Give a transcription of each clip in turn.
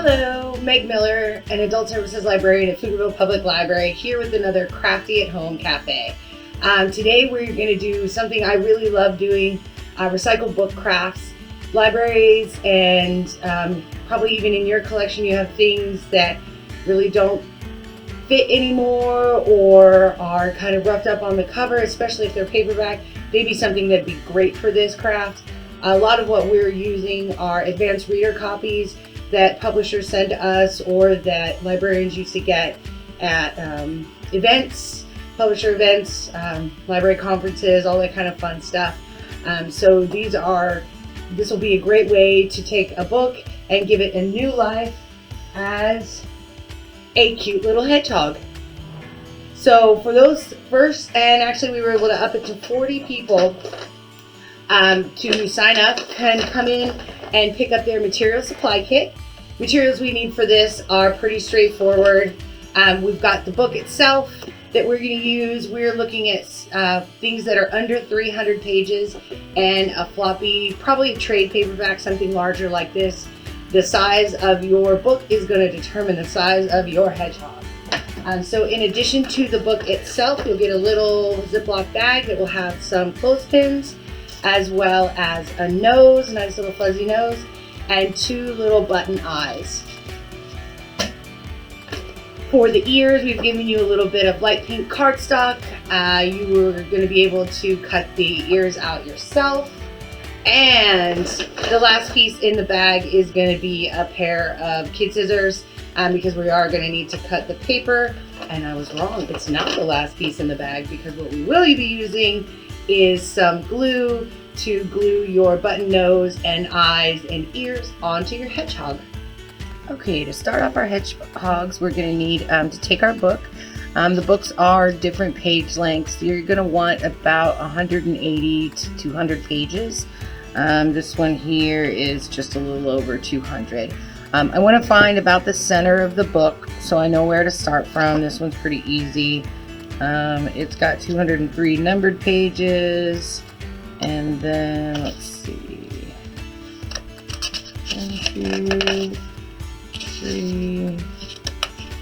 Hello, Meg Miller, an Adult Services Librarian at Pflugerville Public Library, here with another Crafty at Home Cafe. Today we're going to do something I really love doing, recycled book crafts. Libraries and probably even in your collection you have things that really don't fit anymore or are kind of roughed up on the cover, especially if they're paperback. Maybe something that'd be great for this craft. A lot of what we're using are advanced reader copies that publishers send to us or that librarians used to get at events, publisher events, library conferences, all that kind of fun stuff. So this will be a great way to take a book and give it a new life as a cute little hedgehog. So for those first, and actually we were able to up it to 40 people to sign up and come in and pick up their material supply kit. Materials we need for this are pretty straightforward. We've got the book itself that we're going to use. We're looking at things that are under 300 pages and a floppy, probably a trade paperback, something larger like this. The size of your book is going to determine the size of your hedgehog. So in addition to the book itself, you'll get a little Ziploc bag that will have some clothespins, as well as a nose, a nice little fuzzy nose, and 2 little button eyes. For the ears, we've given you a little bit of light pink cardstock. You are going to be able to cut the ears out yourself. And the last piece in the bag is going to be a pair of kid scissors because we are going to need to cut the paper. And I was wrong, it's not the last piece in the bag because what we will be using is some glue to glue your button nose and eyes and ears onto your hedgehog. Okay, to start off our hedgehogs, we're going to need to take our book. The books are different page lengths. You're going to want about 180 to 200 pages. This one here is just a little over 200. I want to find about the center of the book so I know where to start from. This one's pretty easy. It's got 203 numbered pages. And then, let's see, 1, 2, 3,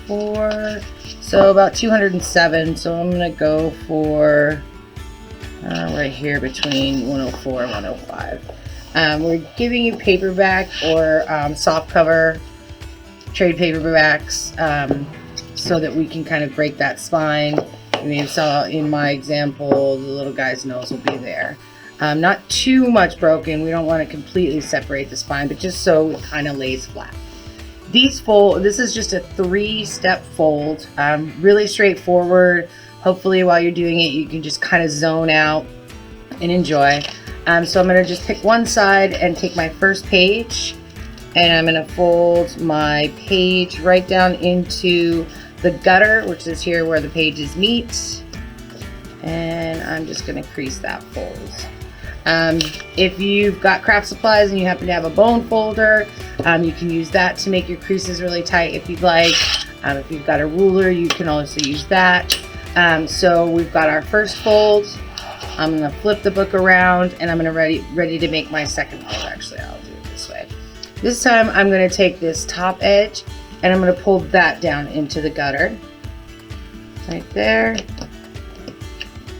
4, so about 207. So I'm going to go for right here between 104 and 105. We're giving you paperback or soft cover trade paperbacks so that we can kind of break that spine. And you saw in my example, the little guy's nose will be there. Not too much broken. We don't want to completely separate the spine, but just so it kind of lays flat. This is just a 3-step fold. Really straightforward. Hopefully while you're doing it, you can just kind of zone out and enjoy. So I'm going to just pick one side and take my first page, and I'm going to fold my page right down into the gutter, which is here where the pages meet. And I'm just going to crease that fold. If you've got craft supplies and you happen to have a bone folder, you can use that to make your creases really tight if you'd like. If you've got a ruler, you can also use that. So we've got our first fold. I'm going to flip the book around and I'm going to ready to make my second fold. Actually, I'll do it this way. This time I'm going to take this top edge and I'm going to pull that down into the gutter. Right there.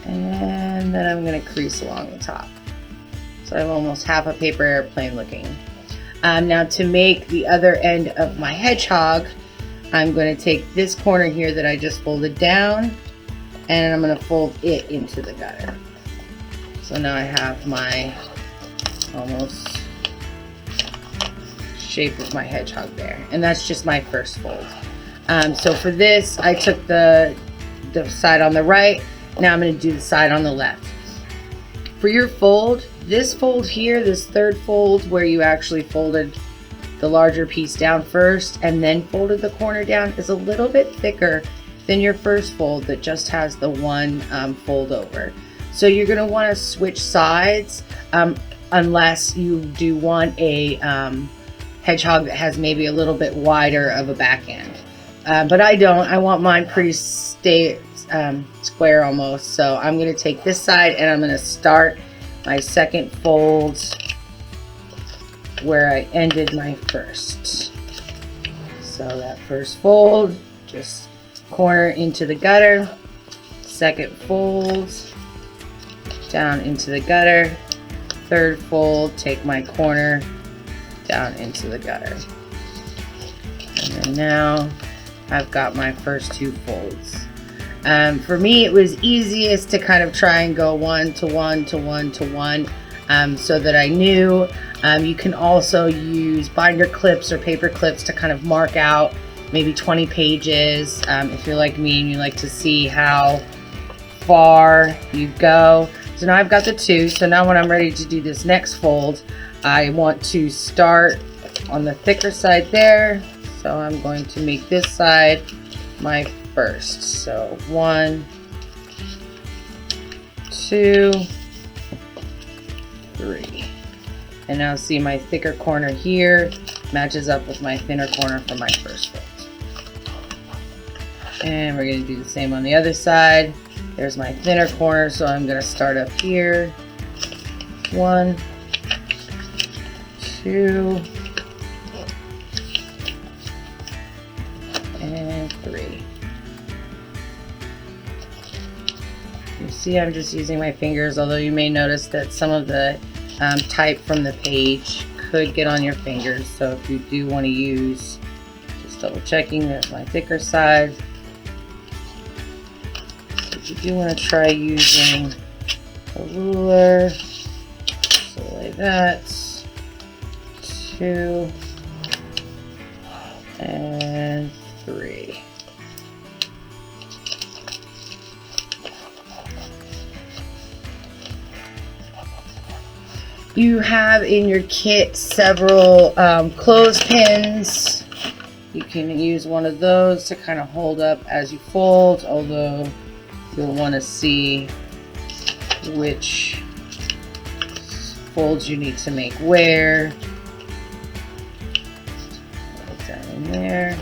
And then I'm going to crease along the top. So I have almost half a paper airplane looking. Now to make the other end of my hedgehog, I'm going to take this corner here that I just folded down and I'm going to fold it into the gutter. So now I have my almost shape of my hedgehog there. And that's just my first fold. So for this, I took the side on the right. Now I'm going to do the side on the left. For your fold, this fold here, this third fold where you actually folded the larger piece down first and then folded the corner down, is a little bit thicker than your first fold that just has the one fold over. So you're going to want to switch sides unless you do want a hedgehog that has maybe a little bit wider of a back end. But I don't. I want mine pretty square almost. So I'm going to take this side and I'm going to start my second fold where I ended my first. So that first fold, just corner into the gutter. Second fold, down into the gutter. Third fold, take my corner down into the gutter. And then now I've got my first two folds. For me, it was easiest to kind of try and go one to one to one to one, so that I knew. You can also use binder clips or paper clips to kind of mark out maybe 20 pages if you're like me and you like to see how far you go. So now I've got the two. So now when I'm ready to do this next fold, I want to start on the thicker side there. So I'm going to make this side my first. So 1, 2, 3. And now see my thicker corner here matches up with my thinner corner for my first fold. And we're going to do the same on the other side. There's my thinner corner, so I'm going to start up here. 1, 2, and 3. You see I'm just using my fingers, although you may notice that some of the type from the page could get on your fingers. So if you do want to use, just double checking, there's my thicker side. So if you do want to try using a ruler, so like that, 2 and 3. You have in your kit several clothespins. You can use one of those to kind of hold up as you fold, although you'll want to see which folds you need to make where. Put that in there.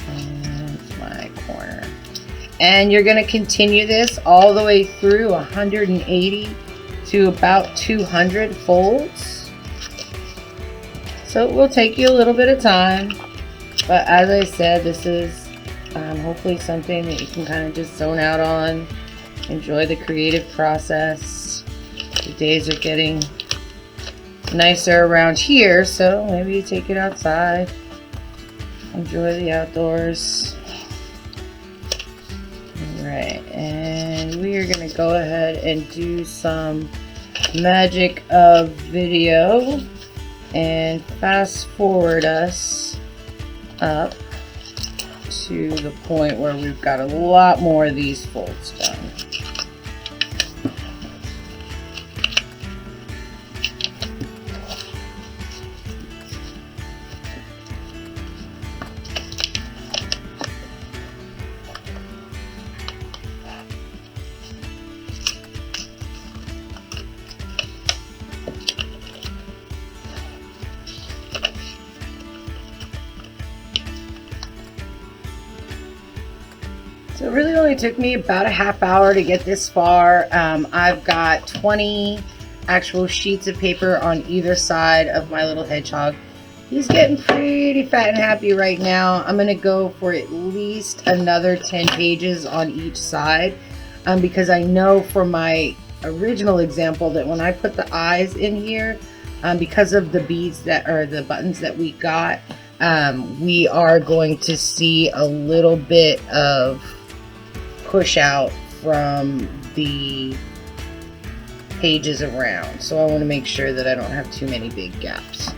And my corner. And you're going to continue this all the way through 180 to about 200 folds. So it will take you a little bit of time, but as I said, this is hopefully something that you can kind of just zone out on, enjoy the creative process. The days are getting nicer around here, so maybe you take it outside, enjoy the outdoors. Alright, and we are going to go ahead and do some magic of video and fast forward us up to the point where we've got a lot more of these folds done. So it really only took me about a half hour to get this far. I've got 20 actual sheets of paper on either side of my little hedgehog. He's getting pretty fat and happy right now. I'm going to go for at least another 10 pages on each side because I know from my original example that when I put the eyes in here, because of the beads that are the buttons that we got, we are going to see a little bit of push out from the pages around. So I want to make sure that I don't have too many big gaps.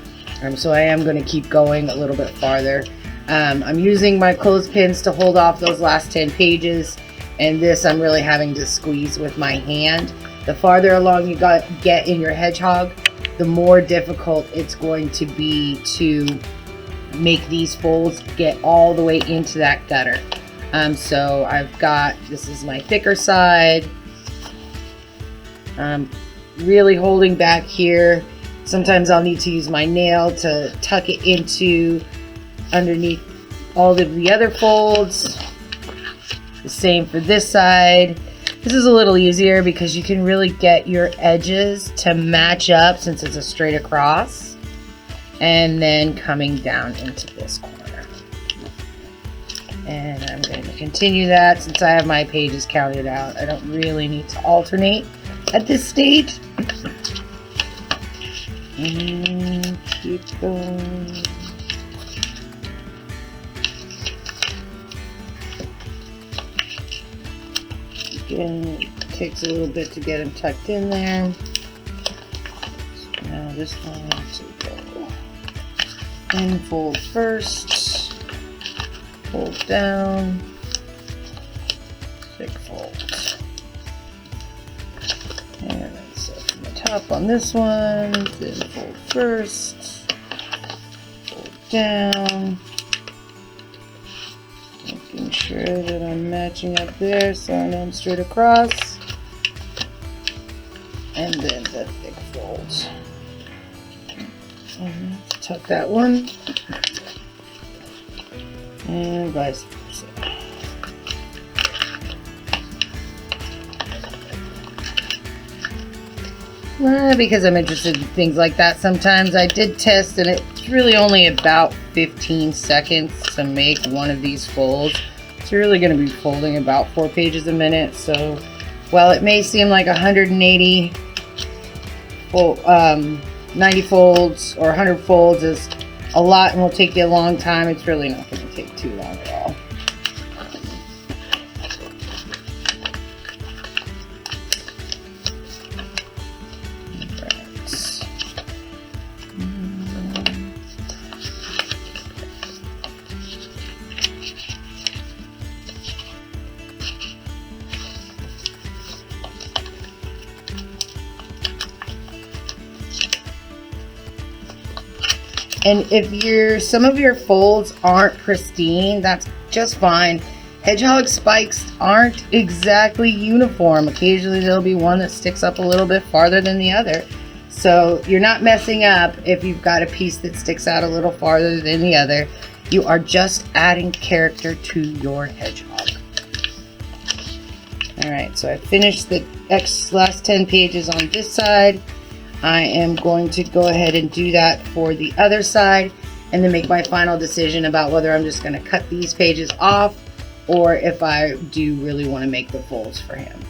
So I am going to keep going a little bit farther. I'm using my clothespins to hold off those last 10 pages, and this I'm really having to squeeze with my hand. The farther along you get in your hedgehog, the more difficult it's going to be to make these folds get all the way into that gutter. So I've got, this is my thicker side. Really holding back here. Sometimes I'll need to use my nail to tuck it into underneath all of the other folds. The same for this side. This is a little easier because you can really get your edges to match up since it's a straight across. And then coming down into this corner. And I'm going to continue that since I have my pages counted out. I don't really need to alternate at this stage. And keep going. Again, it takes a little bit to get them tucked in there. So now this one to go in, fold first, fold down, 6 folds. And then set from the top on this one, then fold first, fold down. Making sure that I'm matching up there so I know I'm straight across. And then the thick folds. And tuck that one. And vice versa. Because I'm interested in things like that sometimes. I did test and it's really only about 15 seconds to make one of these folds. It's really going to be folding about 4 pages a minute. So while it may seem like 180 90 folds or 100 folds is a lot and will take you a long time, it's really not going to take too long at all. And if some of your folds aren't pristine, that's just fine. Hedgehog spikes aren't exactly uniform. Occasionally there'll be one that sticks up a little bit farther than the other. So you're not messing up if you've got a piece that sticks out a little farther than the other. You are just adding character to your hedgehog. Alright, so I finished the last 10 pages on this side. I am going to go ahead and do that for the other side and then make my final decision about whether I'm just going to cut these pages off or if I do really want to make the folds for him.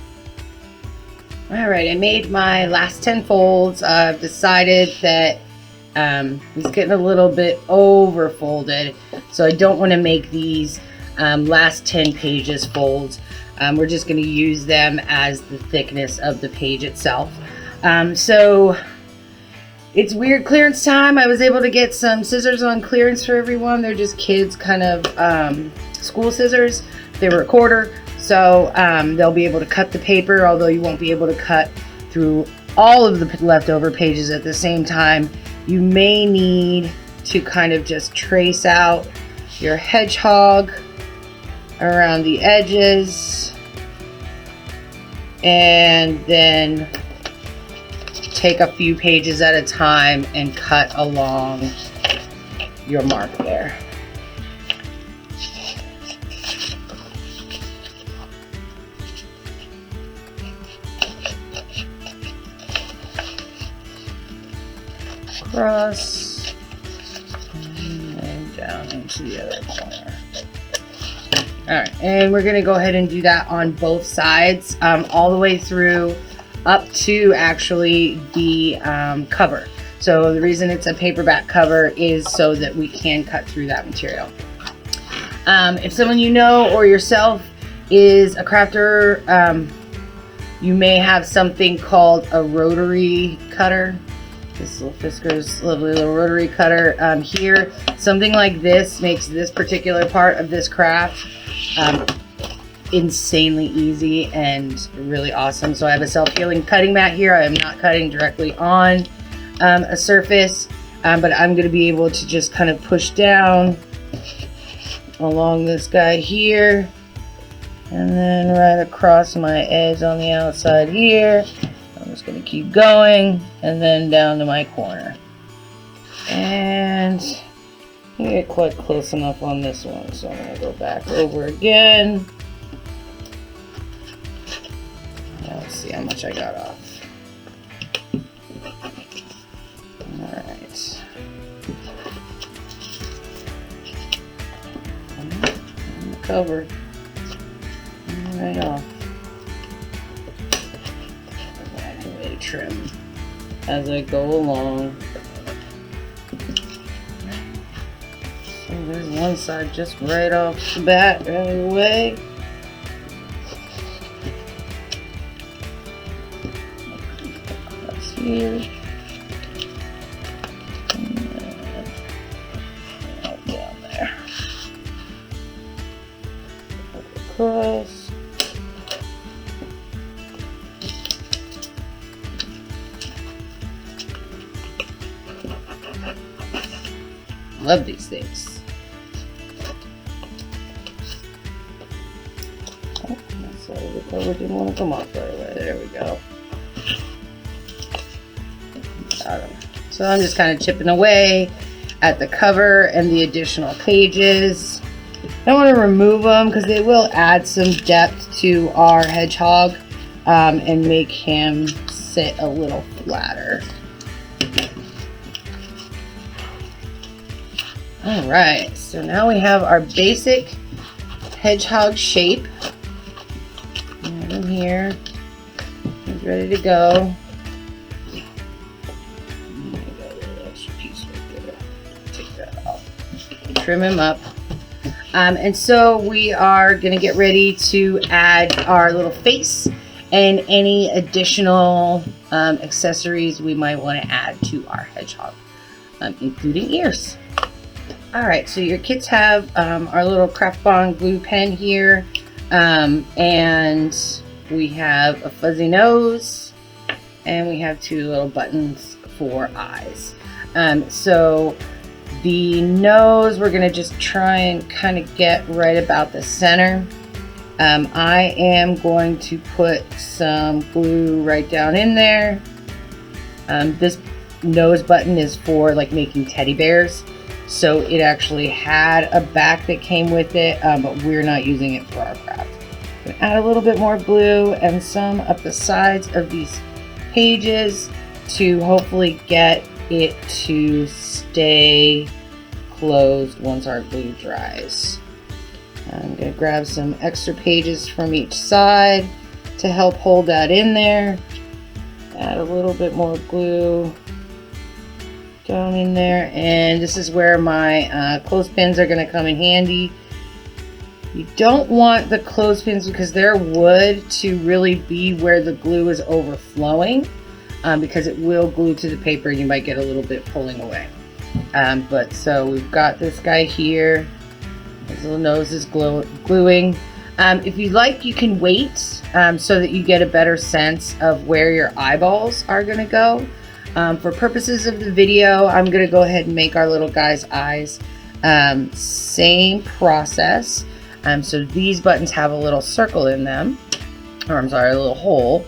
Alright, I made my last 10 folds. I've decided that he's getting a little bit over folded, so I don't want to make these last 10 pages folds. We're just going to use them as the thickness of the page itself. So it's weird clearance time. I was able to get some scissors on clearance for everyone. They're just kids kind of school scissors. They were $1/4, so they'll be able to cut the paper, although you won't be able to cut through all of the leftover pages at the same time. You may need to kind of just trace out your hedgehog around the edges and then take a few pages at a time and cut along your mark there. Across and then down into the other corner. Alright, and we're going to go ahead and do that on both sides, all the way through up to actually the cover. So the reason it's a paperback cover is so that we can cut through that material. If someone you know or yourself is a crafter, you may have something called a rotary cutter. This little Fisker's lovely little rotary cutter here. Something like this makes this particular part of this craft insanely easy and really awesome. So I have a self-healing cutting mat here. I am not cutting directly on a surface, but I'm going to be able to just kind of push down along this guy here and then right across my edge on the outside here. I'm just going to keep going and then down to my corner. And I get quite close enough on this one, so I'm going to go back over again. Now let's see how much I got off. Alright. cover right off. I can really trim as I go along. So there's one side just right off the bat, right out of the way. Across here. And down there. Across. Love these things. Oh, so the cover didn't want to come off right away. There we go. Got 'em. So I'm just kind of chipping away at the cover and the additional pages. I don't want to remove them because they will add some depth to our hedgehog and make him sit a little flatter. Alright, so now we have our basic hedgehog shape. Right in here. He's ready to go. I got a little extra piece right there. Take that off. Trim him up. And so we are going to get ready to add our little face and any additional accessories we might want to add to our hedgehog, including ears. Alright, so your kids have our little Craft Bond glue pen here, and we have a fuzzy nose, and we have two little buttons for eyes. So the nose, we're going to just try and kind of get right about the center. I am going to put some glue right down in there. This nose button is for like making teddy bears. So it actually had a back that came with it, but we're not using it for our craft. I'm gonna add a little bit more glue and some up the sides of these pages to hopefully get it to stay closed once our glue dries. I'm gonna grab some extra pages from each side to help hold that in there. Add a little bit more glue down in there, and this is where my clothespins are going to come in handy. You don't want the clothespins because they're wood to really be where the glue is overflowing, because it will glue to the paper and you might get a little bit pulling away. But so we've got this guy here. His little nose is gluing. If you like, you can wait so that you get a better sense of where your eyeballs are going to go. For purposes of the video, I'm going to go ahead and make our little guy's eyes. Same process. So these buttons have a little circle in them, or I'm sorry, a little hole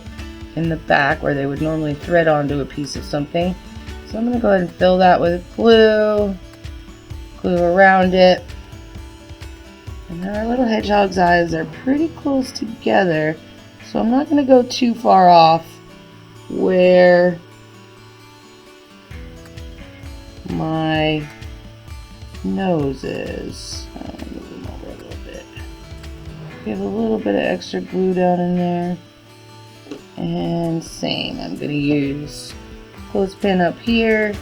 in the back where they would normally thread onto a piece of something. So I'm going to go ahead and fill that with glue around it. And now our little hedgehog's eyes are pretty close together, so I'm not going to go too far off where my nose is. Move them over a little bit. Give a little bit of extra glue down in there. And same, I'm going to use clothespin up here,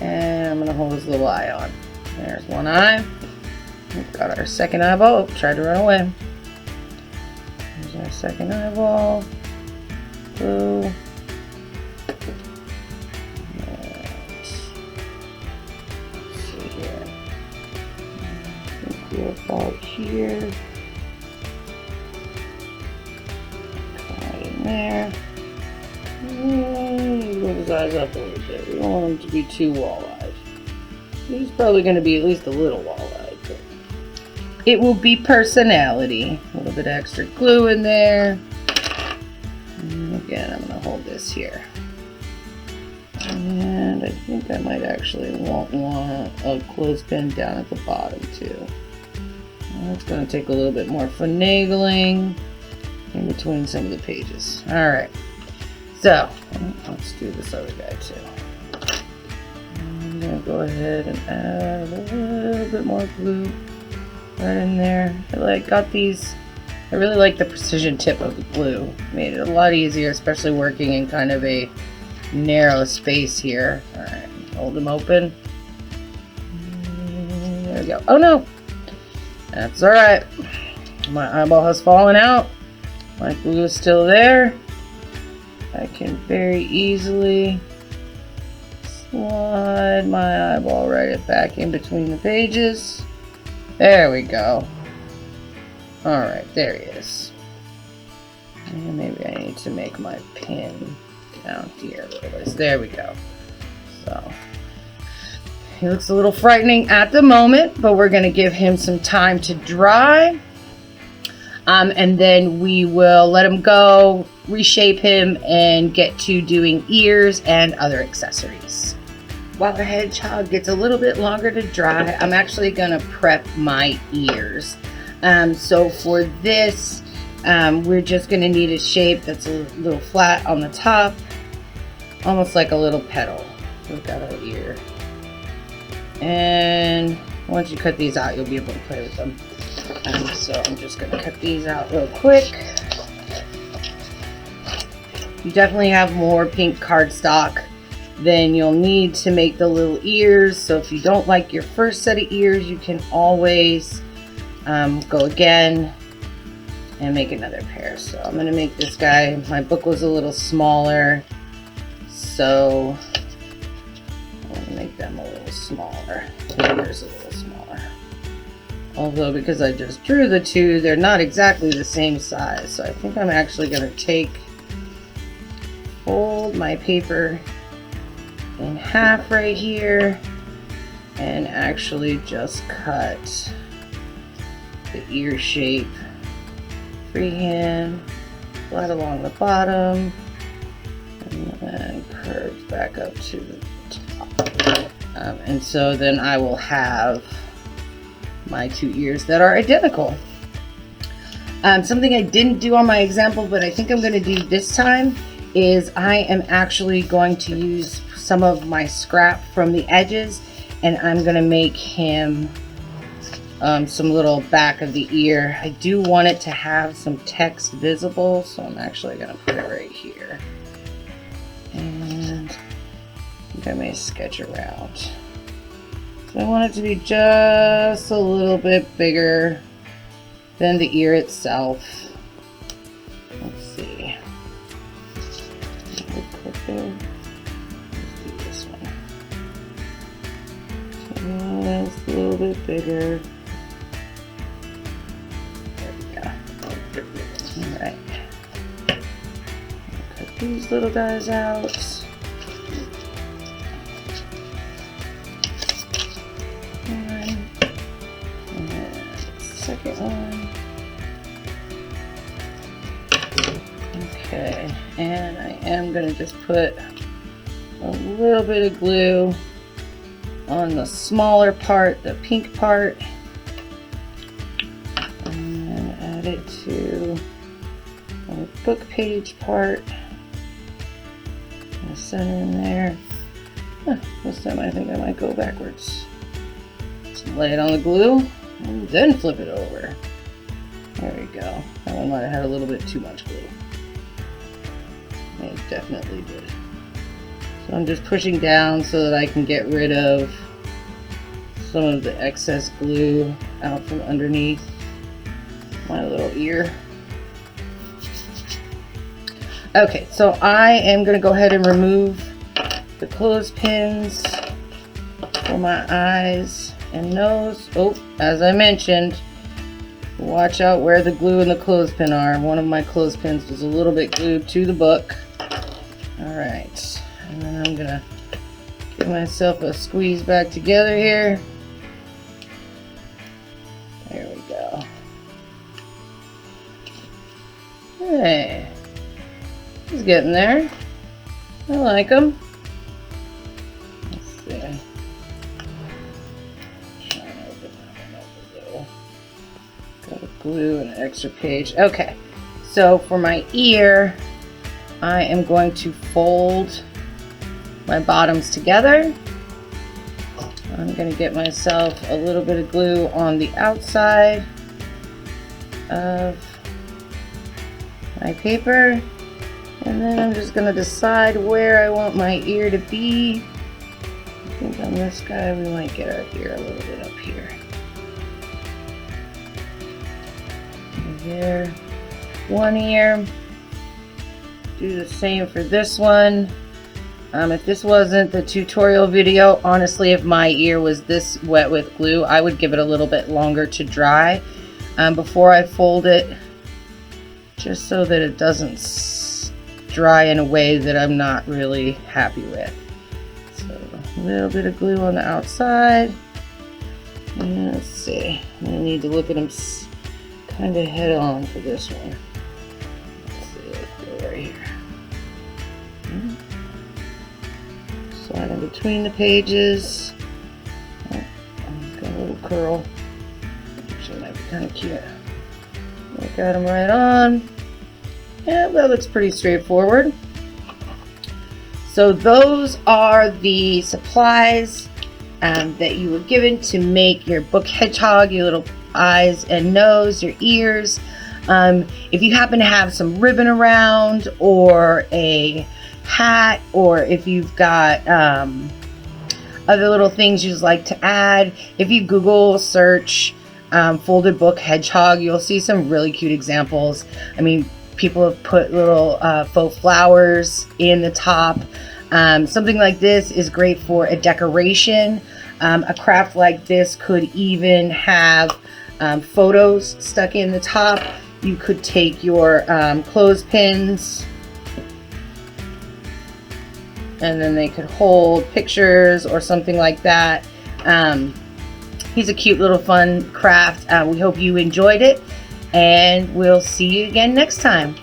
and I'm going to hold his little eye on. There's one eye. We've got our second eyeball. Oh, tried to run away. There's our second eyeball. Glue. About here, right in there. Move his eyes up a little bit. We don't want him to be too wall-eyed. He's probably going to be at least a little wall-eyed, but it will be personality. A little bit of extra glue in there. And again, I'm going to hold this here. And I think I might actually want a clothespin down at the bottom too. It's going to take a little bit more finagling in between some of the pages. Alright, so let's do this other guy too. I'm going to go ahead and add a little bit more glue right in there. I got these. I really like the precision tip of the glue. Made it a lot easier, especially working in kind of a narrow space here. All right, hold them open. There we go. Oh no, that's all right. My eyeball has fallen out. My glue is still there. I can very easily slide my eyeball right back in between the pages. There we go. Alright, there he is. And maybe I need to make my pin down here a little bit. There we go. So, he looks a little frightening at the moment, but we're going to give him some time to dry. And then we will let him go, reshape him, and get to doing ears and other accessories. While the hedgehog gets a little bit longer to dry, I'm actually going to prep my ears. So for this, we're just going to need a shape that's a little flat on the top, almost like a little petal. We've got our ear. And once you cut these out, you'll be able to play with them. So I'm just going to cut these out real quick. You definitely have more pink cardstock than you'll need to make the little ears. So if you don't like your first set of ears, you can always go again and make another pair. So I'm going to make this guy. My book was a little smaller, so I'm going to make them a little smaller. The ears a little smaller. Although because I just drew the two, they're not exactly the same size. So I think I'm actually going to fold my paper in half right here and actually just cut the ear shape freehand, flat along the bottom, and then curves back up to the top. And so then I will have my two ears that are identical. Something I didn't do on my example, but I think I'm going to do this time, is I am actually going to use some of my scrap from the edges, and I'm going to make him some little back of the ear. I do want it to have some text visible, so I'm actually going to put it right here. And I think I may sketch around. So I want it to be just a little bit bigger than the ear itself. Let's see. Let's do this one. So that's a little bit bigger. There we go. Alright. Cut these little guys out. Second one. Okay, and I am going to just put a little bit of glue on the smaller part, the pink part, and then add it to the book page part. And center in there. This time I think I might go backwards. Just lay it on the glue. And then flip it over. There we go. That one might have had a little bit too much glue. It definitely did. So I'm just pushing down so that I can get rid of some of the excess glue out from underneath my little ear. Okay, so I am going to go ahead and remove the clothespins for my eyes and nose. Oh, as I mentioned, watch out where the glue and the clothespin are. One of my clothespins was a little bit glued to the book. Alright, and then I'm gonna give myself a squeeze back together here. There we go. Hey, he's getting there. I like him. Let's see. Got a glue and an extra page. Okay, so for my ear, I am going to fold my bottoms together. I'm I'm going to get myself a little bit of glue on the outside of my paper, and then I'm just going to decide where I want my ear to be. I think on this guy we might get our ear a little bit up here. There, one ear. Do the same for this one. If this wasn't the tutorial video, honestly, if my ear was this wet with glue, I would give it a little bit longer to dry before I fold it, just so that it doesn't dry in a way that I'm not really happy with. So a little bit of glue on the outside. And let's see, I need to look at them kind of head on for this one. Let's see, let's go right here. Slide in between the pages. Oh, got a little curl. Actually, might be kind of cute. I got them right on. Yeah, that looks pretty straightforward. So those are the supplies that you were given to make your book hedgehog, your little eyes and nose, your ears. If you happen to have some ribbon around, or a hat, or if you've got other little things you'd like to add, if you Google search folded book hedgehog, you'll see some really cute examples. I mean, people have put little faux flowers in the top. Something like this is great for a decoration. A craft like this could even have photos stuck in the top. You could take your clothespins, and then they could hold pictures or something like that. He's a cute little fun craft. We hope you enjoyed it, and we'll see you again next time.